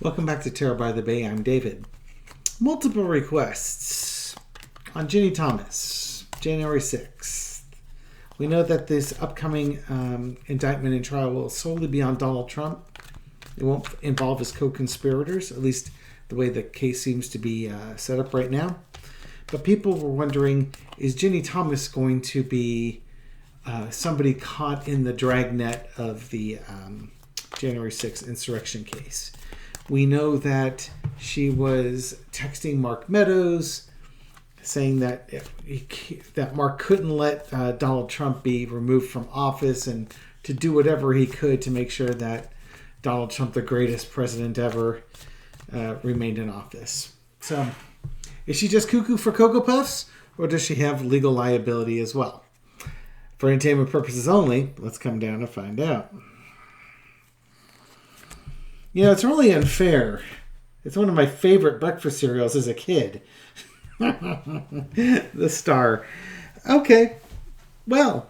Welcome back to Terror by the Bay. I'm David. Multiple requests on Ginny Thomas, January 6th. We know that this upcoming indictment and trial will solely be on Donald Trump. It won't involve his co-conspirators, at least the way the case seems to be set up right now. But people were wondering, is Ginny Thomas going to be somebody caught in the dragnet of the January 6th insurrection case? We know that she was texting Mark Meadows, saying that that Mark couldn't let Donald Trump be removed from office, and to do whatever he could to make sure that Donald Trump, the greatest president ever, remained in office. So, is she just cuckoo for Cocoa Puffs, or does she have legal liability as well? For entertainment purposes only, let's come down and find out. You know, it's really unfair. It's one of my favorite breakfast cereals as a kid. The Star. Okay. Well,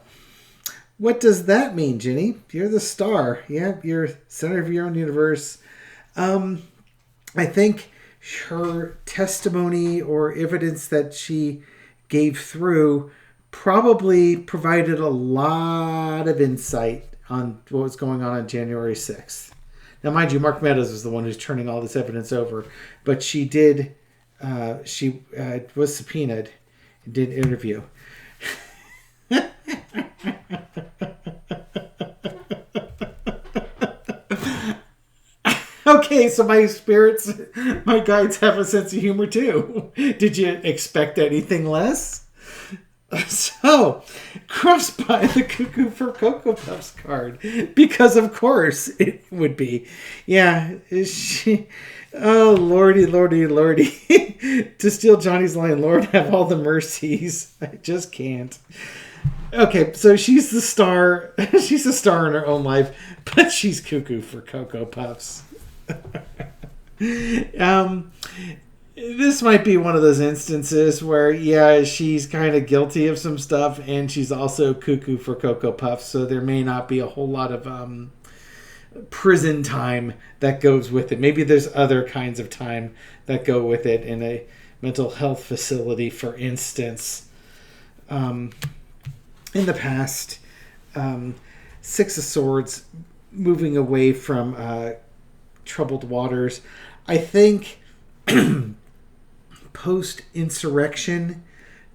what does that mean, Ginny? You're the star. Yeah, you're center of your own universe. I think her testimony or evidence that she gave through probably provided a lot of insight on what was going on January 6th. Now, mind you, Mark Meadows is the one who's turning all this evidence over, but she did, was subpoenaed and did an interview. Okay, so my guides have a sense of humor too. Did you expect anything less? So, crossed by the Cuckoo for Cocoa Puffs card. Because, of course, it would be. Yeah, she... Oh, lordy, lordy, lordy. To steal Johnny's line, Lord, have all the mercies. I just can't. Okay, so she's the star. She's a star in her own life, but she's cuckoo for Cocoa Puffs. This might be one of those instances where, yeah, she's kind of guilty of some stuff, and she's also cuckoo for Cocoa Puffs, so there may not be a whole lot of prison time that goes with it. Maybe there's other kinds of time that go with it in a mental health facility, for instance. In the past, Six of Swords, moving away from troubled waters, I think... post-insurrection,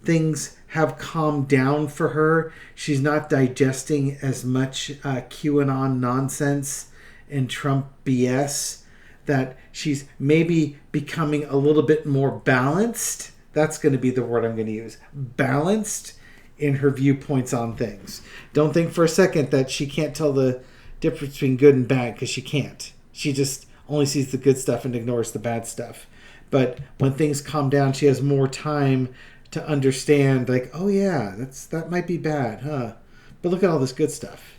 things have calmed down for her. She's not digesting as much QAnon nonsense and Trump BS, that she's maybe becoming a little bit more balanced. That's going to be the word I'm going to use. Balanced in her viewpoints on things. Don't think for a second that she can't tell the difference between good and bad, because she can't. She just only sees the good stuff and ignores the bad stuff. But when things calm down, she has more time to understand, like, oh yeah, that might be bad, huh? But look at all this good stuff.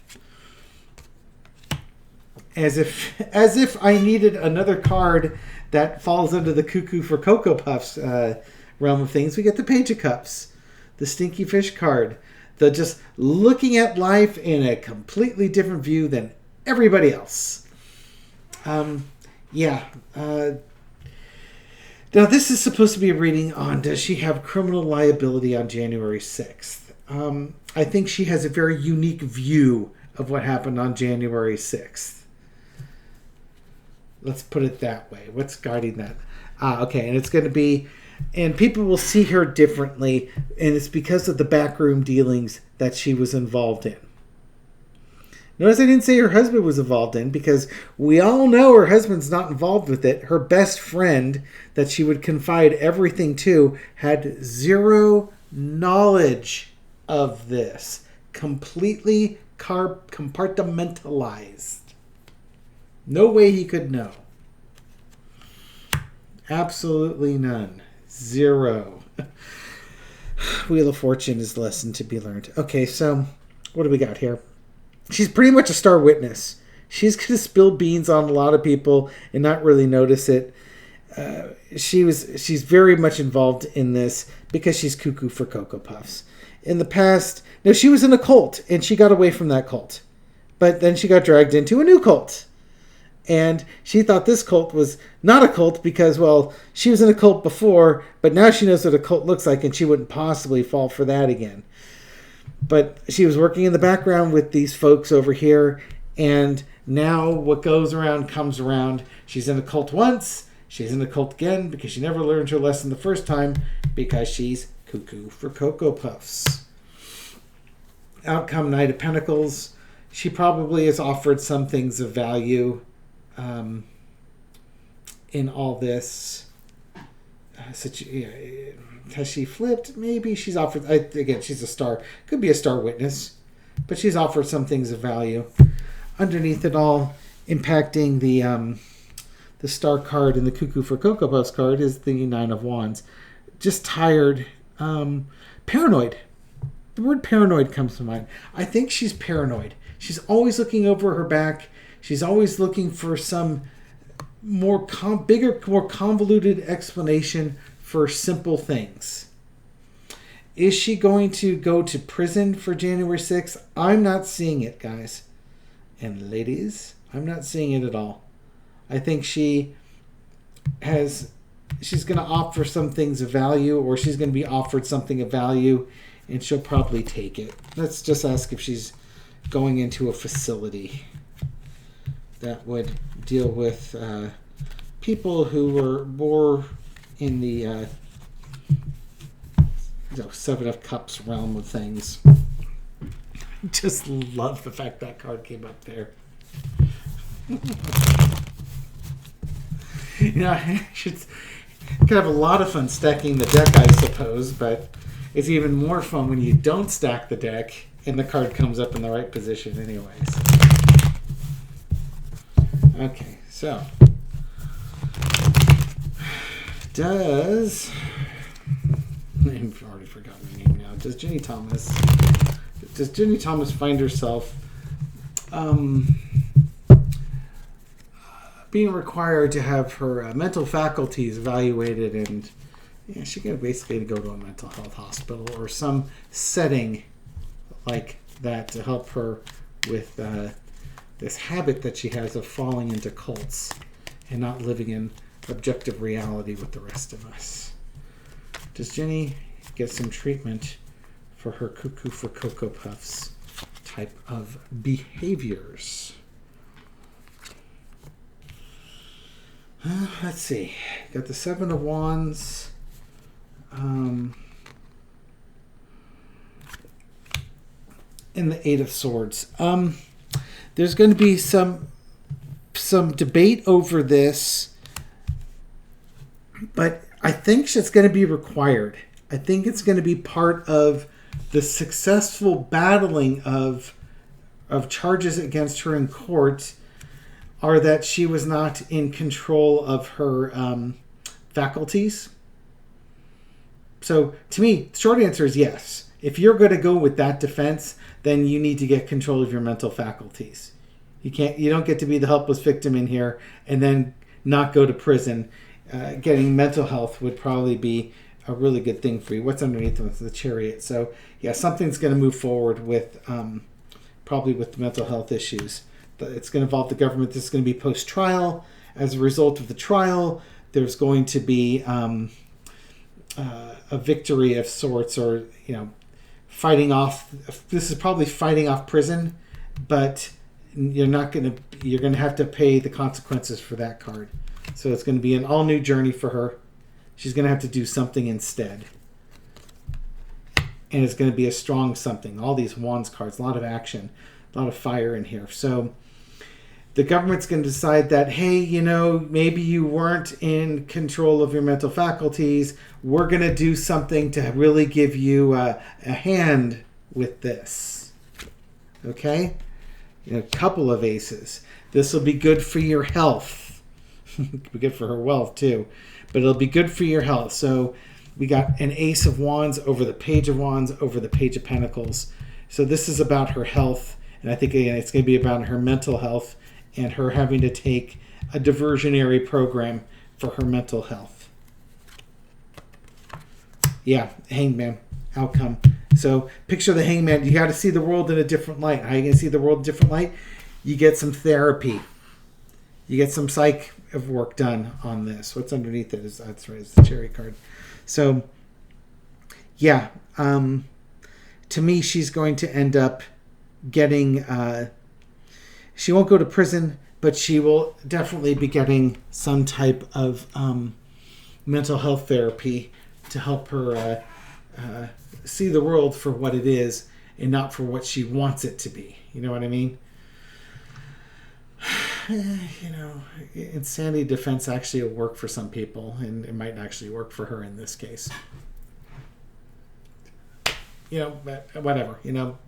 As if I needed another card that falls under the Cuckoo for Cocoa Puffs realm of things. We get the Page of Cups, the Stinky Fish card, the just looking at life in a completely different view than everybody else. Now, this is supposed to be a reading on, does she have criminal liability on January 6th? I think she has a very unique view of what happened on January 6th. Let's put it that way. What's guiding that? Okay, and it's going to be, and people will see her differently, and it's because of the backroom dealings that she was involved in. Notice I didn't say her husband was involved in, because we all know her husband's not involved with it. Her best friend that she would confide everything to had zero knowledge of this. Completely compartmentalized. No way he could know. Absolutely none. Zero. Wheel of Fortune is a lesson to be learned. Okay, so what do we got here? She's pretty much a star witness. She's going to spill beans on a lot of people and not really notice it. She's very much involved in this because she's cuckoo for Cocoa Puffs. In the past, no, she was in a cult and she got away from that cult. But then she got dragged into a new cult. And she thought this cult was not a cult because, well, she was in a cult before, but now she knows what a cult looks like and she wouldn't possibly fall for that again. But she was working in the background with these folks over here, and now what goes around comes around. She's in a cult once, she's in a cult again because she never learned her lesson the first time because she's cuckoo for Cocoa Puffs. Outcome, Knight of Pentacles. She probably has offered some things of value in all this. Has she flipped? Maybe she's offered. Again, she's a star. Could be a star witness, but she's offered some things of value. Underneath it all, impacting the star card and the Cuckoo for Cocoa Puffs card is the Nine of Wands. Just tired, paranoid. The word paranoid comes to mind. I think she's paranoid. She's always looking over her back. She's always looking for some more convoluted explanation for simple things. Is she going to go to prison for January 6th? I'm not seeing it, guys. And ladies, I'm not seeing it at all. I think she's going to opt for some things of value, or she's going to be offered something of value, and she'll probably take it. Let's just ask if she's going into a facility that would deal with people who were more in the Seven of Cups realm of things. Just love the fact that card came up there. I could have a lot of fun stacking the deck, I suppose, but it's even more fun when you don't stack the deck and the card comes up in the right position anyways. Okay, so I've already forgotten her name now. Does Ginny Thomas find herself being required to have her mental faculties evaluated, and she can basically go to a mental health hospital or some setting like that to help her with this habit that she has of falling into cults and not living in objective reality with the rest of us. Does Ginny get some treatment for her Cuckoo for Cocoa Puffs type of behaviors? Let's see. Got the Seven of Wands. And the Eight of Swords. There's going to be some debate over this, but I think it's going to be required. I think it's going to be part of the successful battling of charges against her in court, are that she was not in control of her faculties. So to me, short answer is yes. If you're going to go with that defense, then you need to get control of your mental faculties. You don't get to be the helpless victim in here and then not go to prison. Getting mental health would probably be a really good thing for you. What's underneath them is the Chariot. So yeah, something's going to move forward with probably with the mental health issues. It's going to involve the government. This is going to be post-trial. As a result of the trial, there's going to be a victory of sorts, or fighting off. This is probably fighting off prison, but you're going to have to pay the consequences for that card. So it's going to be an all new journey for her. She's going to have to do something instead, and it's going to be a strong something. All these Wands cards, a lot of action, a lot of fire in here. So the government's going to decide that, hey, maybe you weren't in control of your mental faculties. We're going to do something to really give you a hand with this. Okay? A couple of aces. This will be good for your health. It'll be good for her wealth, too. But it'll be good for your health. So we got an Ace of Wands over the Page of Wands over the Page of Pentacles. So this is about her health. And I think, again, it's going to be about her mental health and her having to take a diversionary program for her mental health. Yeah, Hangman outcome. So picture the Hangman. You got to see the world in a different light. How are you going to see the world in a different light? You get some therapy. You get some psych of work done on this. What's underneath it is, that's right, it's the cherry card. So, yeah, to me, she's going to end up getting, she won't go to prison, but she will definitely be getting some type of mental health therapy to help her see the world for what it is and not for what she wants it to be. You know what I mean? You know, insanity defense actually will work for some people, and it might actually work for her in this case. You know, but whatever. You know,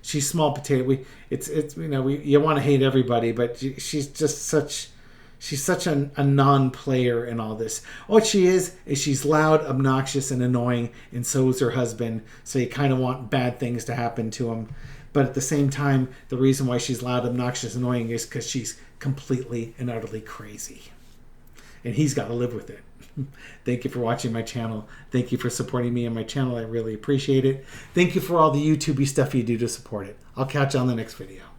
she's small potato. It's you know, you want to hate everybody, but she's just such. She's such a non-player in all this. What she is she's loud, obnoxious, and annoying, and so is her husband. So you kind of want bad things to happen to him. But at the same time, the reason why she's loud, obnoxious, and annoying is because she's completely and utterly crazy. And he's got to live with it. Thank you for watching my channel. Thank you for supporting me and my channel. I really appreciate it. Thank you for all the YouTubey stuff you do to support it. I'll catch you on the next video.